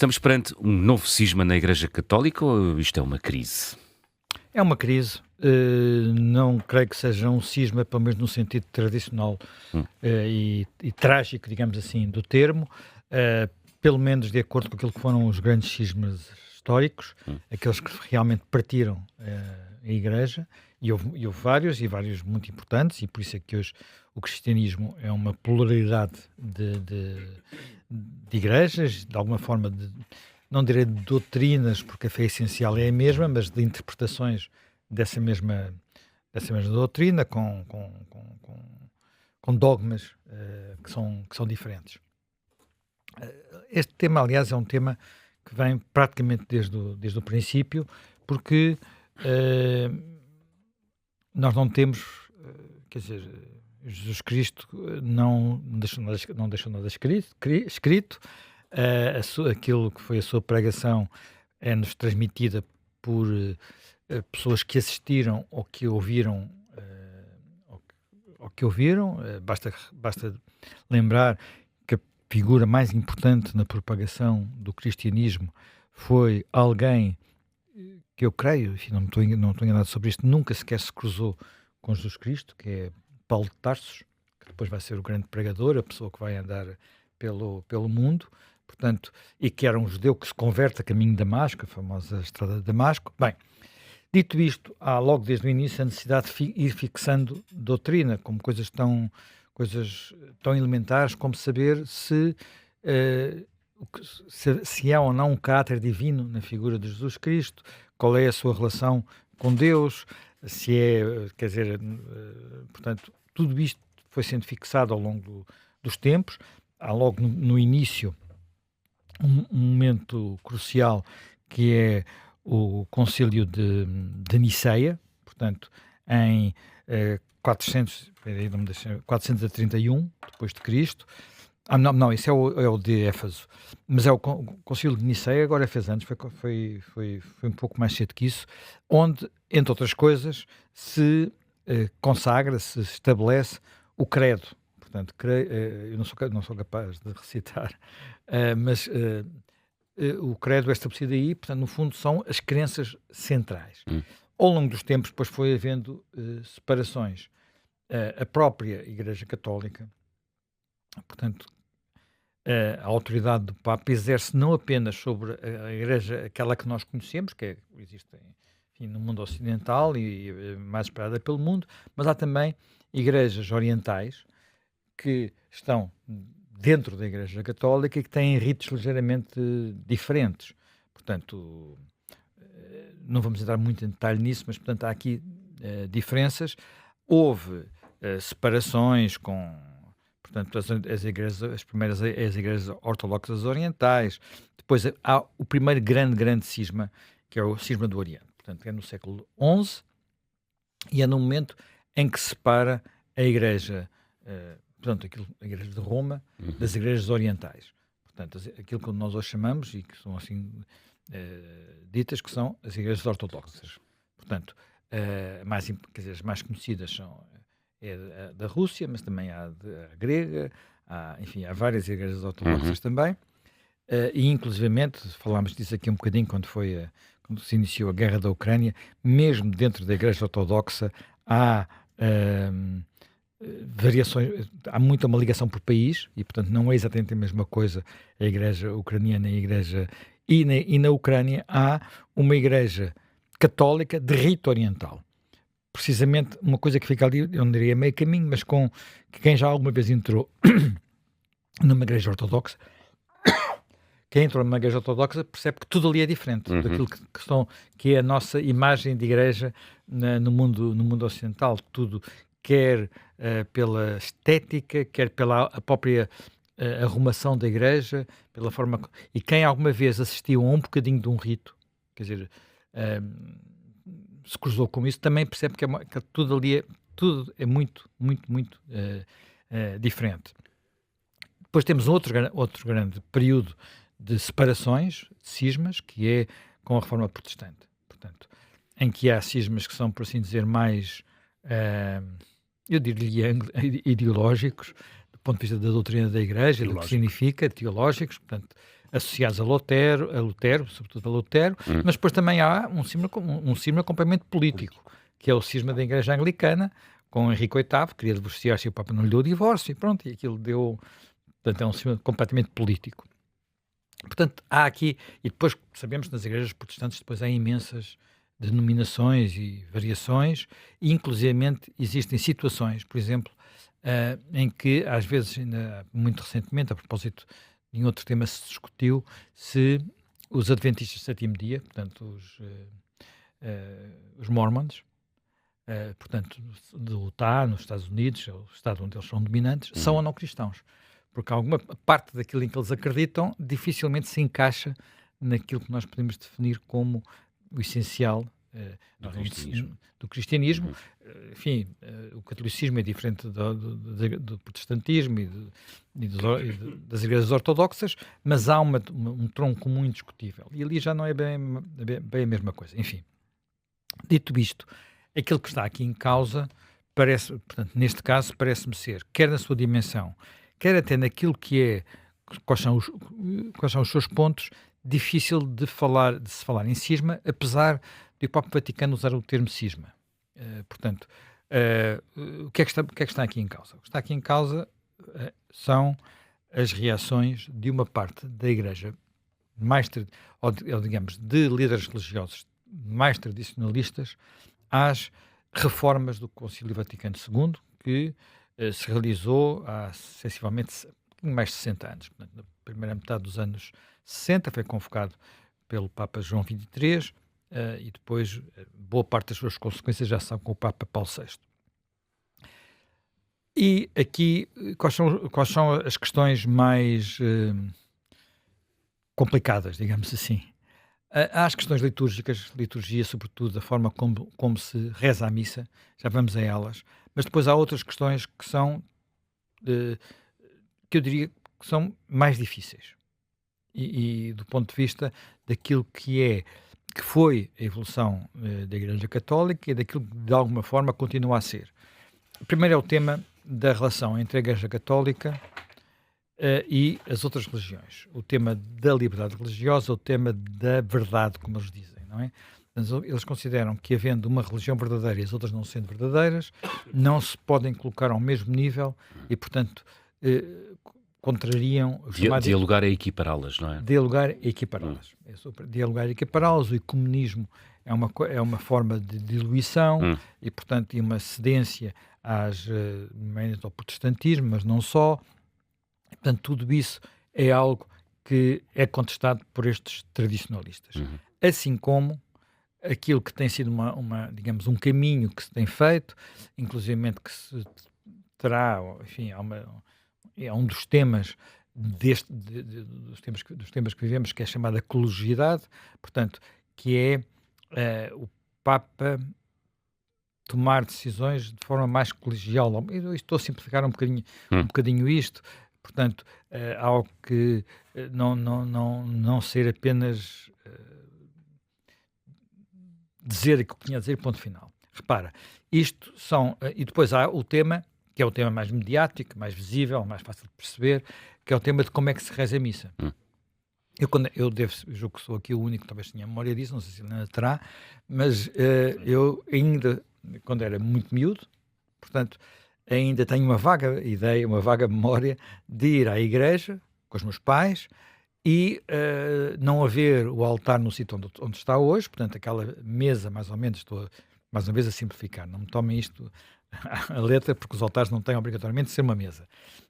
Estamos perante um novo cisma na Igreja Católica ou isto é uma crise? É uma crise, não creio que seja um cisma, pelo menos no sentido tradicional Hum, e trágico, digamos assim, do termo, pelo menos de acordo com aquilo que foram os grandes cismas históricos, hum, aqueles que realmente partiram a Igreja, e houve vários, e vários muito importantes, e por isso é que hoje o cristianismo é uma pluralidade de igrejas, de alguma forma, não direi de doutrinas, porque a fé essencial é a mesma, mas de interpretações dessa mesma, dessa mesma doutrina, com dogmas que são diferentes. Este tema, aliás, é um tema que vem praticamente desde o princípio, porque nós não temos, quer dizer, Jesus Cristo não deixou nada escrito. Aquilo que foi a sua pregação é-nos transmitida por pessoas que assistiram ou que ouviram, basta lembrar que a figura mais importante na propagação do cristianismo foi alguém que eu creio, enfim, não estou enganado sobre isto, nunca sequer se cruzou com Jesus Cristo, que é Paulo de Tarsos, que depois vai ser o grande pregador, a pessoa que vai andar pelo mundo, portanto, e que era um judeu que se converte a caminho de Damasco, a famosa estrada de Damasco. Bem, dito isto, há logo desde o início a necessidade de ir fixando doutrina, como coisas tão elementares como saber se há ou não um caráter divino na figura de Jesus Cristo, qual é a sua relação com Deus, se é, quer dizer, portanto, tudo isto foi sendo fixado ao longo dos tempos. Há logo no início um momento crucial que é o Concílio de Niceia, portanto, em 431 depois de Cristo. Não, esse é o de Éfeso, mas é o Concílio de Niceia, agora fez anos, foi um pouco mais cedo que isso, onde, entre outras coisas, se consagra, se estabelece o credo. Portanto, eu não sou capaz de recitar, mas o credo é estabelecido aí, portanto, no fundo, são as crenças centrais. hum. Ao longo dos tempos, depois foi havendo separações. A própria Igreja Católica, portanto, a autoridade do Papa exerce não apenas sobre a Igreja, aquela que nós conhecemos, existe enfim, no mundo ocidental e mais esperada pelo mundo, mas há também igrejas orientais que estão dentro da Igreja Católica e que têm ritos ligeiramente diferentes. Portanto, não vamos entrar muito em detalhe nisso, mas, portanto, há aqui diferenças. Houve separações com, portanto, as primeiras as igrejas ortodoxas orientais. Depois há o primeiro grande cisma, que é o cisma do Oriente. Portanto, é no século XI e é no momento em que se separa a igreja, portanto, a igreja de Roma das igrejas orientais. Portanto, aquilo que nós hoje chamamos, e que são assim ditas, que são as igrejas ortodoxas. Portanto, quer dizer, as mais conhecidas são a da Rússia, mas também há a grega, enfim, há várias igrejas Uhum. ortodoxas também, e inclusivamente, falámos disso aqui um bocadinho quando se iniciou a guerra da Ucrânia, mesmo dentro da igreja ortodoxa há variações, há muita uma ligação por país, e portanto não é exatamente a mesma coisa a igreja ucraniana e a igreja... E na Ucrânia há uma igreja católica de rito oriental. Precisamente uma coisa que fica ali, eu não diria meio caminho, mas que quem já alguma vez entrou numa igreja ortodoxa, quem entrou numa igreja ortodoxa percebe que tudo ali é diferente daquilo que é a nossa imagem de igreja no mundo ocidental. Tudo, quer pela estética, quer pela a própria arrumação da igreja, pela forma... E quem alguma vez assistiu a um bocadinho de um rito, quer dizer, se cruzou com isso, também percebe que tudo é muito, muito, muito diferente. Depois temos outro grande período de separações, de cismas, que é com a Reforma Protestante. Portanto, em que há cismas que são, por assim dizer, mais, eu diria, ideológicos, do ponto de vista da doutrina da Igreja, do que significa, teológicos, portanto, associados a Lutero, sobretudo a Lutero, mas depois também há um cisma completamente político, que é o cisma da Igreja Anglicana, com Henrique VIII, que queria divorciar-se e o Papa não lhe deu o divórcio, e pronto, e aquilo deu, portanto, é um cisma completamente político. Portanto, há aqui, e depois sabemos que nas igrejas protestantes depois há imensas denominações e variações, e inclusivamente existem situações, por exemplo, em que às vezes, ainda muito recentemente, a propósito de um outro tema, se discutiu se os adventistas do sétimo dia, portanto os Mormons, portanto do Utah, nos Estados Unidos, é o estado onde eles são dominantes, são ou não cristãos. Porque alguma parte daquilo em que eles acreditam dificilmente se encaixa naquilo que nós podemos definir como o essencial do cristianismo. Enfim, o catolicismo é diferente do protestantismo e das igrejas ortodoxas, mas há um tronco comum indiscutível. E ali já não é bem a mesma coisa. Enfim, dito isto, aquilo que está aqui em causa, portanto, neste caso, parece-me ser, quer na sua dimensão, quer até naquilo que é, quais são os seus pontos, difícil de se falar em cisma, apesar do Papa Vaticano usar o termo cisma. Portanto, o que é que está aqui em causa? O que está aqui em causa são as reações de uma parte da Igreja, ou digamos, de líderes religiosos mais tradicionalistas, às reformas do Concílio Vaticano II, que se realizou há sensivelmente mais de 60 anos. Portanto, na primeira metade dos anos 60 foi convocado pelo Papa João XXIII e depois boa parte das suas consequências já são com o Papa Paulo VI. E aqui, quais são as questões mais complicadas, digamos assim? Há as questões litúrgicas, liturgia sobretudo, da forma como se reza a missa, já vamos a elas, mas depois há outras questões que são, que eu diria que são mais difíceis. E do ponto de vista daquilo que foi a evolução da Igreja Católica e daquilo que de alguma forma continua a ser. Primeiro é o tema da relação entre a Igreja Católica e as outras religiões. O tema da liberdade religiosa, o tema da verdade, como eles dizem, não é? Eles consideram que, havendo uma religião verdadeira e as outras não sendo verdadeiras, não se podem colocar ao mesmo nível e, portanto, contrariam... Dialogar é equipará-las, não é? Dialogar é equipará-las. Dialogar é equipará-las. O ecumenismo é uma forma de diluição e, portanto, uma cedência ao protestantismo, mas não só. Portanto, tudo isso é algo que é contestado por estes tradicionalistas. Assim como aquilo que tem sido digamos, um caminho que se tem feito, inclusivamente que se terá, enfim, é um dos temas dos temas que vivemos, que é chamada ecologicidade, portanto, que é o Papa tomar decisões de forma mais colegial. Eu estou a simplificar um bocadinho isto, portanto, algo que não ser apenas dizer o que eu tinha a dizer, ponto final. Repara, isto são... e depois há o tema, que é o tema mais mediático, mais visível, mais fácil de perceber, que é o tema de como é que se reza a missa. Eu julgo que sou aqui o único que talvez tenha memória disso, não sei se ainda terá, mas eu ainda, quando era muito miúdo, portanto, ainda tenho uma vaga ideia, uma vaga memória de ir à igreja com os meus pais e não haver o altar no sítio onde está hoje, portanto, aquela mesa, mais ou menos, estou mais uma vez a simplificar, não me tomem isto a letra, porque os altares não têm obrigatoriamente de ser uma mesa,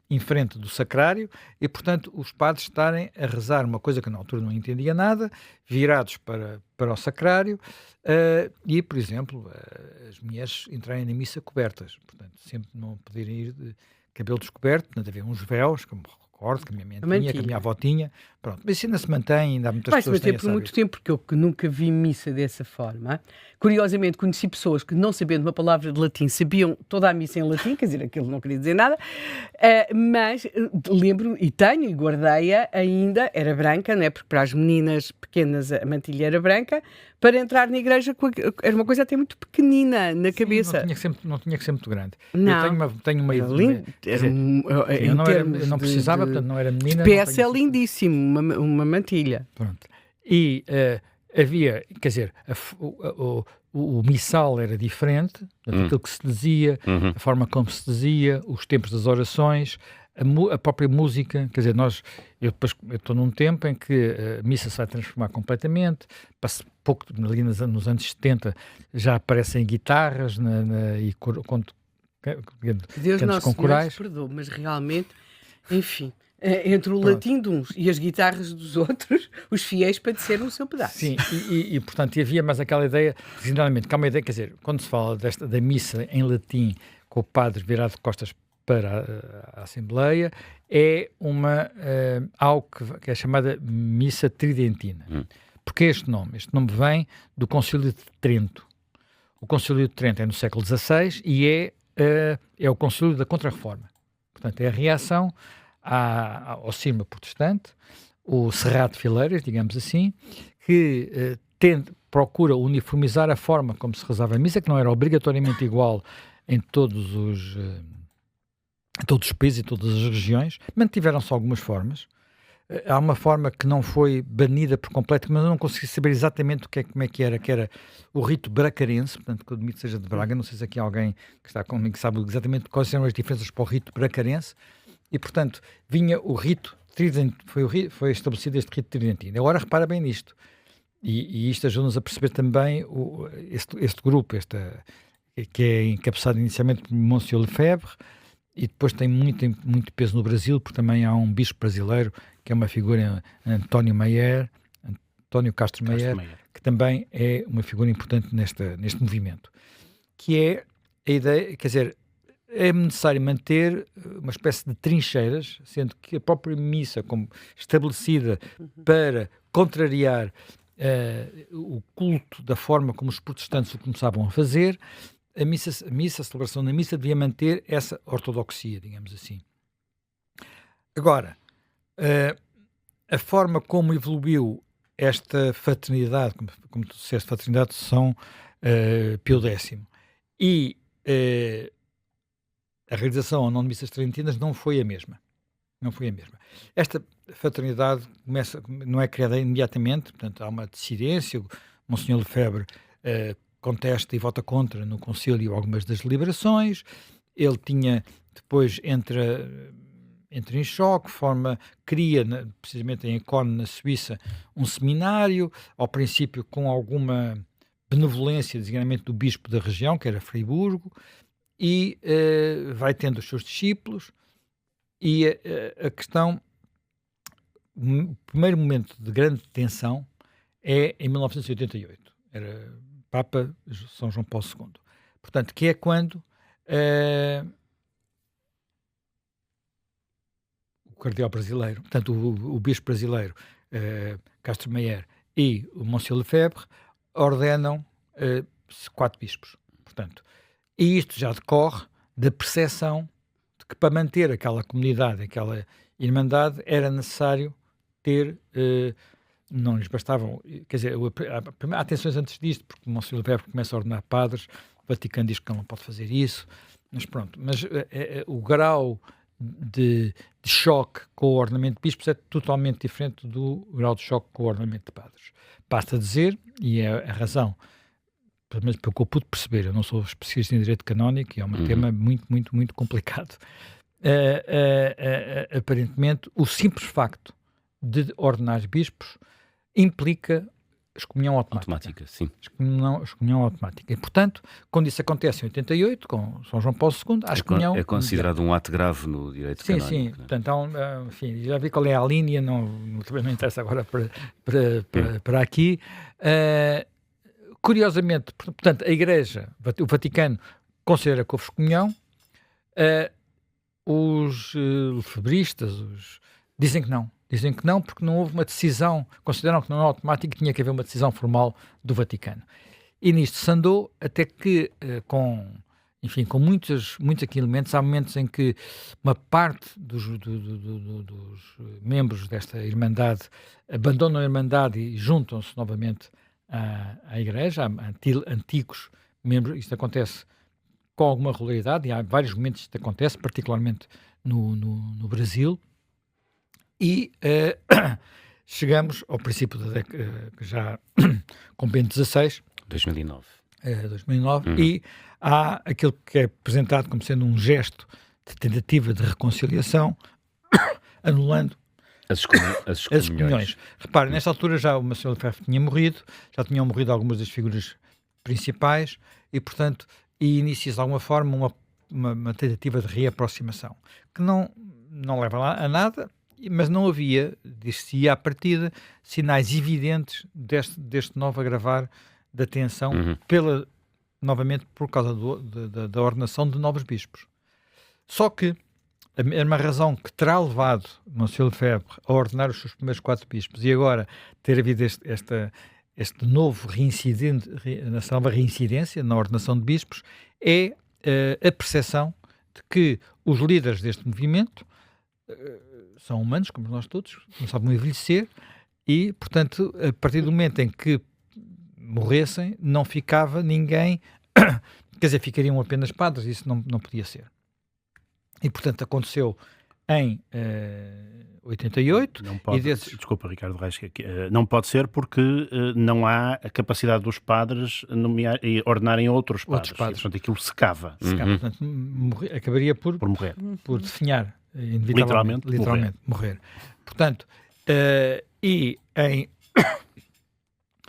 em frente do sacrário, e, portanto, os padres estarem a rezar uma coisa que eu na altura não entendia nada, virados para o sacrário, e, por exemplo, as mulheres entrarem na missa cobertas, portanto, sempre não poderem ir de cabelo descoberto, portanto, havia uns véus, que eu me recordo, que a minha mãe tinha, que a minha avó tinha, pronto, mas isso ainda se mantém, ainda há muitas pessoas que têm essa... Vai-se manter por muito tempo, porque eu que nunca vi missa dessa forma. Curiosamente, conheci pessoas que, não sabendo uma palavra de latim, sabiam toda a missa em latim, quer dizer, aquilo não queria dizer nada, mas lembro, e tenho, e guardei-a ainda, era branca, não é? Porque para as meninas pequenas a mantilha era branca, para entrar na igreja era uma coisa até muito pequenina na cabeça. Não tinha que ser muito grande. Não. Eu tenho uma eu não precisava portanto, não era menina. peça é lindíssimo, uma mantilha. Pronto. E havia, quer dizer, o missal era diferente, aquilo que se dizia, a forma como se dizia, os tempos das orações, a própria música. Quer dizer, eu estou num tempo em que a missa se vai transformar completamente. Pouco ali nos anos 70 já aparecem guitarras e Deus cantos nosso com Senhor corais. nos perdoe, mas realmente, enfim, entre o latim de uns e as guitarras dos outros, os fiéis padeceram o seu pedaço. Sim, portanto, havia mais aquela ideia, generalmente, que há uma ideia, quer dizer, quando se fala da missa em latim, com o padre virado de costas para a Assembleia, é algo que é chamada missa tridentina. Porquê este nome? Este nome vem do Concílio de Trento. O Concílio de Trento é no século XVI e é o Concílio da Contra-Reforma. Portanto, é a reação ao cisma protestante, o Cerrado de Fileiras, digamos assim, que procura uniformizar a forma como se rezava a missa, que não era obrigatoriamente igual em todos os países e todas as regiões. Mantiveram-se algumas formas. Há uma forma que não foi banida por completo, mas eu não consegui saber exatamente como é que era o rito bracarense, portanto, que o Domingos seja de Braga. Não sei se aqui há alguém que está comigo que sabe exatamente quais eram as diferenças para o rito bracarense. E, portanto, vinha o rito tridentino, foi estabelecido este rito tridentino. Agora, repara bem nisto, e isto ajuda-nos a perceber também este grupo, que é encabeçado inicialmente por Monsieur Lefebvre, e depois tem muito peso no Brasil, porque também há um bispo brasileiro, que é uma figura, António Castro Meyer, que também é uma figura importante neste movimento, que é a ideia, quer dizer, é necessário manter uma espécie de trincheiras, sendo que a própria missa, como estabelecida para contrariar o culto da forma como os protestantes o começavam a fazer, a celebração da missa devia manter essa ortodoxia, digamos assim. Agora, a forma como evoluiu esta fraternidade, como tu disseste, fraternidade de São Pio X, e a realização ou não de missas tridentinas não foi a mesma. Não foi a mesma. Esta fraternidade não é criada imediatamente, portanto há uma dissidência. O Monsenhor Lefebvre contesta e vota contra no concílio algumas das deliberações. Ele entra em choque, cria, precisamente em Econe, na Suíça, um seminário, ao princípio com alguma benevolência, designadamente do bispo da região, que era Friburgo, e vai tendo os seus discípulos, e a questão, o primeiro momento de grande tensão é em 1988, era Papa São João Paulo II, portanto, que é quando o cardeal brasileiro, portanto, o bispo brasileiro, Castro Meyer, e o Monsieur Lefebvre ordenam 4 bispos, portanto. E isto já decorre da percepção de que para manter aquela comunidade, aquela irmandade, era necessário ter, não lhes bastavam, quer dizer, há tensões antes disto, porque o Monsenhor Lefebvre começa a ordenar padres, o Vaticano diz que ele não pode fazer isso, mas pronto, o grau de choque com o ordenamento de bispos é totalmente diferente do grau de choque com o ordenamento de padres. Basta dizer, e é a razão, pelo menos pelo que eu pude perceber, eu não sou especialista em direito canónico e é um tema muito, muito, muito complicado. Aparentemente, o simples facto de ordenar bispos implica excomunhão automática. Sim. Excomunhão automática. E, portanto, quando isso acontece em 88, com São João Paulo II, a excomunhão... É considerado um ato grave no direito canónico. Sim, né? Portanto, enfim, já vi qual é a linha, também não interessa agora para aqui. Curiosamente, portanto, a Igreja, o Vaticano, considera que houve excomunhão, os lefebristas dizem que não, porque não houve uma decisão, consideram que não é automático, tinha que haver uma decisão formal do Vaticano. E nisto se andou até que, com muitos elementos, há momentos em que uma parte dos membros desta Irmandade abandonam a Irmandade e juntam-se novamente à Igreja, a antigos membros. Isto acontece com alguma regularidade e há vários momentos que isto acontece, particularmente no Brasil. e chegamos ao princípio da década, já com Bento XVI, 2009. 2009, e há aquilo que é apresentado como sendo um gesto de tentativa de reconciliação, anulando As as excomunhões. Repare, nesta altura já o Marcelo Lefebvre tinha morrido, já tinham morrido algumas das figuras principais e, portanto, inicia-se de alguma forma uma tentativa de reaproximação, que não leva lá a nada, mas não havia, diz-se à partida, sinais evidentes deste novo agravar da tensão, novamente por causa da ordenação de novos bispos. Só que a mesma razão que terá levado Marcelo Lefebvre a ordenar os seus primeiros 4 bispos e agora ter havido este novo essa nova reincidência na ordenação de bispos é a percepção de que os líderes deste movimento são humanos, como nós todos, começavam a envelhecer e, portanto, a partir do momento em que morressem, não ficava ninguém, quer dizer, ficariam apenas padres, isso não podia ser. E, portanto, aconteceu em 88. Não pode, desculpa, Ricardo Reis, não pode ser porque não há a capacidade dos padres e ordenarem outros padres. E, portanto, aquilo secava. Portanto, acabaria por morrer. Por definhar, Literalmente morrer. Portanto,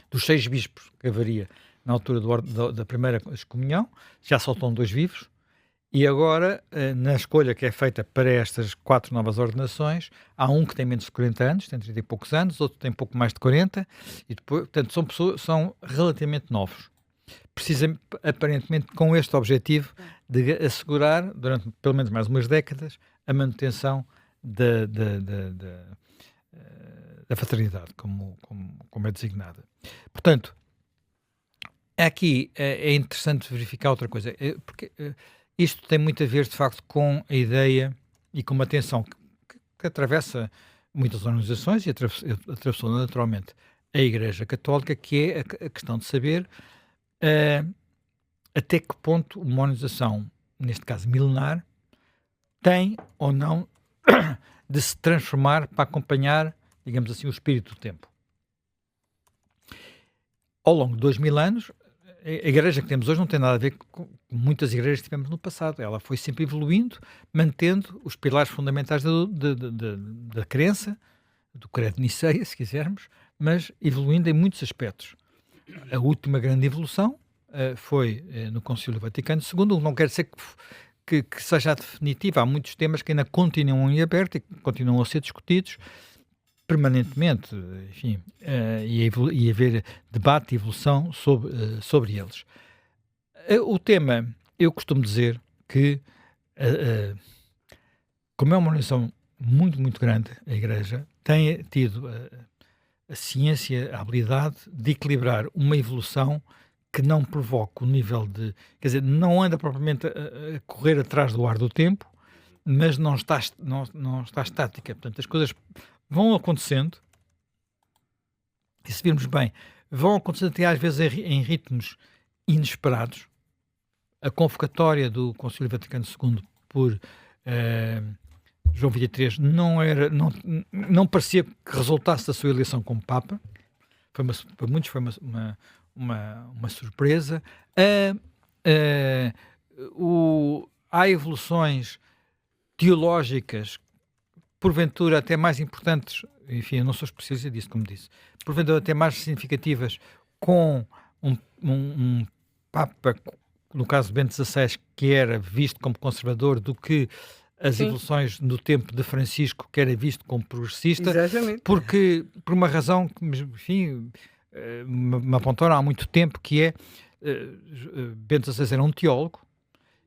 dos 6 bispos que haveria na altura da primeira excomunhão, já só estão 2 vivos. E agora, na escolha que é feita para estas 4 novas ordenações, há um que tem menos de 40 anos, tem 30 e poucos anos, outro tem pouco mais de 40, e depois, portanto, são relativamente novos. Precisam, aparentemente, com este objetivo de assegurar, durante pelo menos mais umas décadas, a manutenção da fraternidade, como é designada. Portanto, aqui é interessante verificar outra coisa, porque isto tem muito a ver, de facto, com a ideia e com uma tensão que atravessa muitas organizações e atravessou naturalmente a Igreja Católica, que é a questão de saber até que ponto uma organização, neste caso milenar, tem ou não de se transformar para acompanhar, digamos assim, o espírito do tempo. Ao longo de 2000 anos, a igreja que temos hoje não tem nada a ver com muitas igrejas que tivemos no passado. Ela foi sempre evoluindo, mantendo os pilares fundamentais da crença, do credo de Niceia, se quisermos, mas evoluindo em muitos aspectos. A última grande evolução foi no Concílio Vaticano II, não quer dizer que seja definitiva. Há muitos temas que ainda continuam em aberto e que continuam a ser discutidos permanentemente, enfim, e haver debate e evolução sobre eles. O tema, eu costumo dizer que, como é uma organização muito, muito grande, a Igreja tem tido a ciência, a habilidade de equilibrar uma evolução que não provoque o nível de... Quer dizer, não anda propriamente a correr atrás do ar do tempo, mas não está estática. Portanto, as coisas vão acontecendo, e se virmos bem, vão acontecendo até às vezes em ritmos inesperados. A convocatória do Concílio Vaticano II por João XXIII não parecia que resultasse da sua eleição como Papa. Para muitos foi uma surpresa. Há evoluções teológicas, porventura até mais importantes, enfim, eu não sou especialista disso, como disse, porventura até mais significativas, com um Papa, no caso de Bento XVI, que era visto como conservador, do que as evoluções no tempo de Francisco, que era visto como progressista. Exatamente. Porque, por uma razão que, enfim, me apontaram há muito tempo, que é, Bento XVI era um teólogo,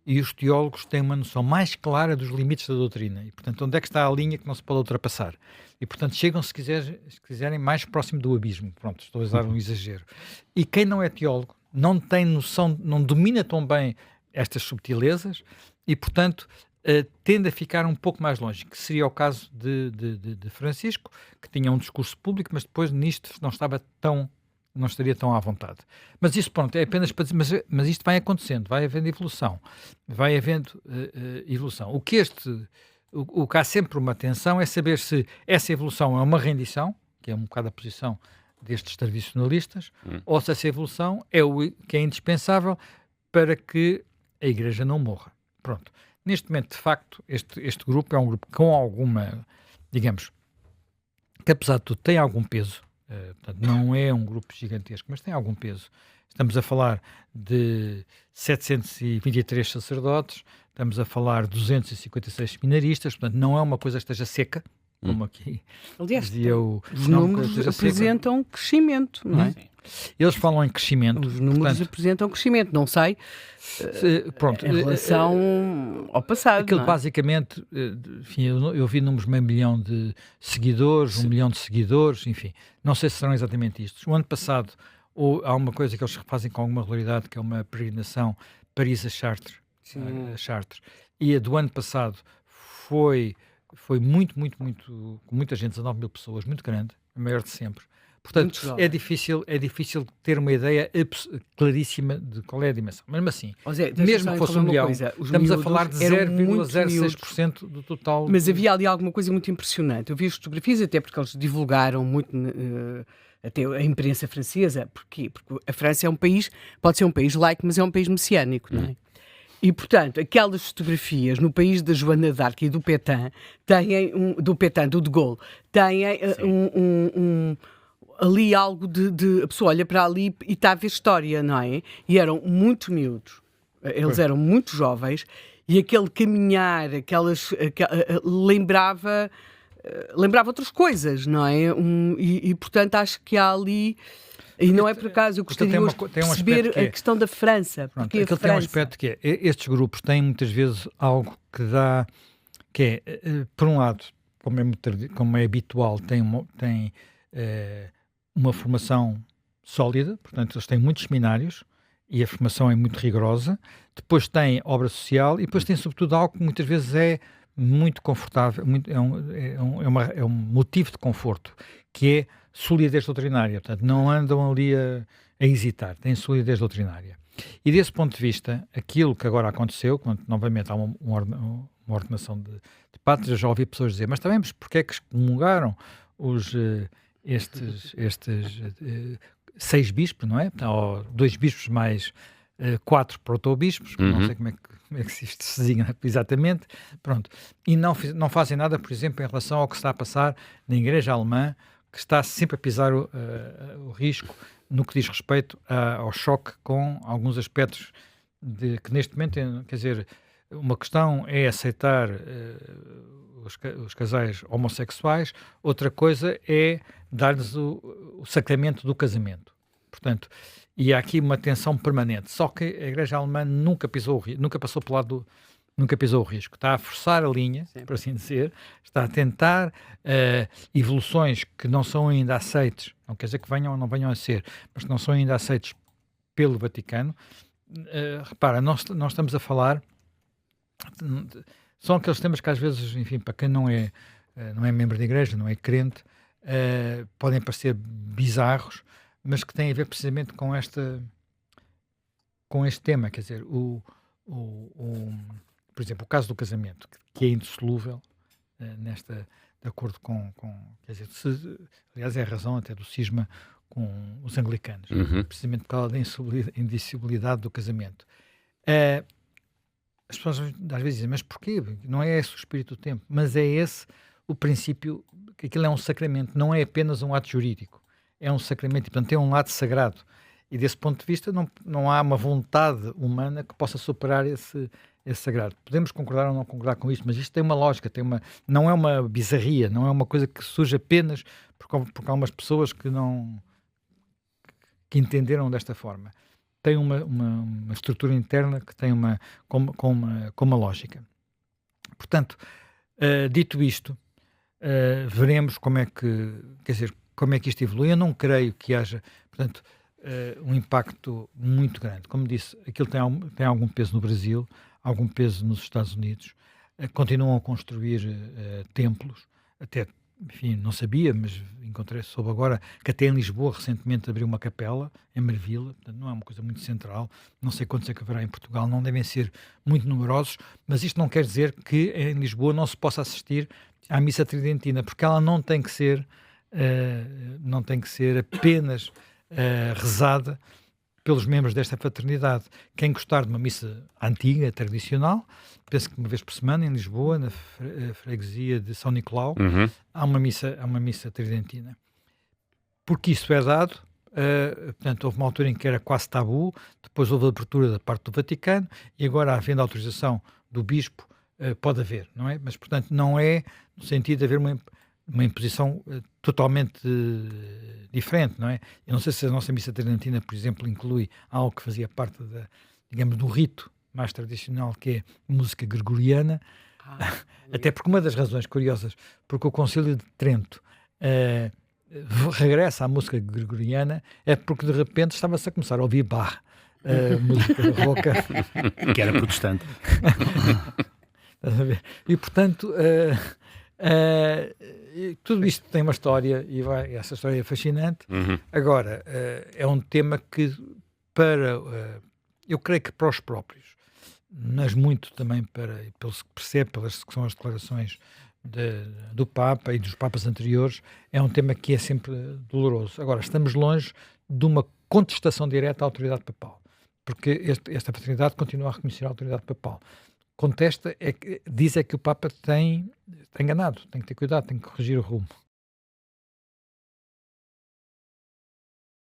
e os teólogos têm uma noção mais clara dos limites da doutrina. E, portanto, onde é que está a linha que não se pode ultrapassar? E, portanto, chegam, se quiserem, mais próximo do abismo. Pronto, estou a usar um exagero. E quem não é teólogo não tem noção, não domina tão bem estas subtilezas e, portanto, tende a ficar um pouco mais longe, que seria o caso de Francisco, que tinha um discurso público, mas depois nisto não estaria tão à vontade. Mas isso, pronto, é apenas para dizer, mas isto vai acontecendo, vai havendo evolução. Vai havendo evolução. O que o que há sempre uma tensão é saber se essa evolução é uma rendição, que é um bocado a posição destes tradicionalistas, ou se essa evolução é o que é indispensável para que a Igreja não morra. Pronto. Neste momento, de facto, este grupo é um grupo com alguma, digamos, que apesar de tudo tem algum peso, portanto, não é um grupo gigantesco, mas tem algum peso. Estamos a falar de 723 sacerdotes, estamos a falar de 256 seminaristas, portanto, não é uma coisa que esteja seca, como aqui Aliás, dizia os números apresentam crescimento, não é? Eles falam em crescimento. Os números apresentam crescimento, não sei pronto, em relação ao passado. Aquilo basicamente, enfim, eu vi números de 500 mil de seguidores, 1 milhão de seguidores, enfim, não sei se serão exatamente isto. O ano passado há uma coisa que eles fazem com alguma regularidade, que é uma peregrinação Paris a Chartres, e a do ano passado foi muito, com muita gente, 19 mil pessoas, muito grande, a maior de sempre. Portanto, é difícil ter uma ideia claríssima de qual é a dimensão. Mas mesmo assim, mesmo que fosse 1 milhão, estamos a falar de 0,06% do total. Mas havia ali alguma coisa muito impressionante. Eu vi as fotografias, até porque eles divulgaram muito, até a imprensa francesa. Porquê? Porque a França é um país, pode ser um país laico, mas é um país messiânico, não é? E, portanto, aquelas fotografias no país da Joana d'Arc e do Pétain, do De Gaulle, têm ali algo de... A pessoa olha para ali e está a ver história, não é? E eram muito miúdos, eles eram muito jovens, e aquele caminhar, lembrava outras coisas, não é? E, portanto, acho que há ali... E não é por acaso, eu gostaria de perceber a questão da França. Porque aquilo tem um aspecto que é, estes grupos têm muitas vezes algo que dá, que é, por um lado, como é habitual, tem uma formação sólida, portanto eles têm muitos seminários e a formação é muito rigorosa, depois tem obra social e depois tem sobretudo algo que muitas vezes é muito confortável, é um motivo de conforto, que é solidez doutrinária, portanto não andam ali a hesitar, têm solidez doutrinária. E desse ponto de vista, aquilo que agora aconteceu, quando novamente há uma ordenação de padres, eu já ouvi pessoas dizer, mas também, porque é que excomungaram estes 6 bispos, não é? Ou 2 bispos mais 4 protobispos, não sei como é que isto se designa exatamente, pronto. E não fazem nada, por exemplo, em relação ao que está a passar na Igreja Alemã, que está sempre a pisar o risco no que diz respeito ao choque com alguns aspectos que neste momento, quer dizer, uma questão é aceitar os casais homossexuais, outra coisa é dar-lhes o sacramento do casamento. Portanto, e há aqui uma tensão permanente. Só que a Igreja Alemã nunca passou pelo lado nunca pisou o risco. Está a forçar a linha, por assim dizer, está a tentar evoluções que não são ainda aceites, não quer dizer que venham ou não venham a ser, mas que não são ainda aceites pelo Vaticano. Repara, nós estamos a falar, são aqueles temas que às vezes, enfim, para quem não é membro da Igreja, não é crente, podem parecer bizarros, mas que têm a ver precisamente com este tema, quer dizer, por exemplo, o caso do casamento, que é indissolúvel, de acordo com quer dizer, aliás é a razão até do cisma com os anglicanos, precisamente por causa da indissolubilidade do casamento. As pessoas às vezes dizem, mas porquê? Não é esse o espírito do tempo, mas é esse o princípio, que aquilo é um sacramento, não é apenas um ato jurídico, é um sacramento, e portanto tem um lado sagrado, e desse ponto de vista não há uma vontade humana que possa superar esse sagrado. Podemos concordar ou não concordar com isto, mas isto tem uma lógica, não é uma bizarria, não é uma coisa que surge apenas porque há umas pessoas que entenderam desta forma. Tem uma estrutura interna que tem com uma lógica. Portanto, dito isto, veremos como é que isto evolui. Eu não creio que haja, portanto, um impacto muito grande. Como disse, aquilo tem algum peso no Brasil, algum peso nos Estados Unidos, continuam a construir templos, até enfim, não sabia, mas soube agora que até em Lisboa recentemente abriu uma capela, em Marvila, portanto não é uma coisa muito central, não sei quantos é que haverá em Portugal, não devem ser muito numerosos, mas isto não quer dizer que em Lisboa não se possa assistir à missa tridentina, porque ela não tem que ser, apenas rezada pelos membros desta fraternidade. Quem gostar de uma missa antiga, tradicional, penso que uma vez por semana em Lisboa, na freguesia de São Nicolau, há uma missa tridentina. Porque isso é dado, portanto, houve uma altura em que era quase tabu, depois houve a abertura da parte do Vaticano, e agora, havendo autorização do Bispo, pode haver, não é? Mas, portanto, não é no sentido de haver uma imposição totalmente diferente, não é? Eu não sei se a nossa missa tridentina, por exemplo, inclui algo que fazia parte digamos, do rito mais tradicional, que é música gregoriana, até porque uma das razões curiosas, porque o Concílio de Trento regressa à música gregoriana, é porque de repente estava-se a começar a ouvir Bach, música barroca. Que era protestante. E, portanto, tudo isto tem uma história, e essa história é fascinante. Agora, é um tema que, eu creio que para os próprios, mas muito também pelo que percebe, pelas que são as declarações do Papa e dos Papas anteriores, é um tema que é sempre doloroso. Agora, estamos longe de uma contestação direta à autoridade papal, porque esta fraternidade continua a reconhecer a autoridade papal. Contesta, diz que o Papa tem enganado, tem que ter cuidado, tem que corrigir o rumo.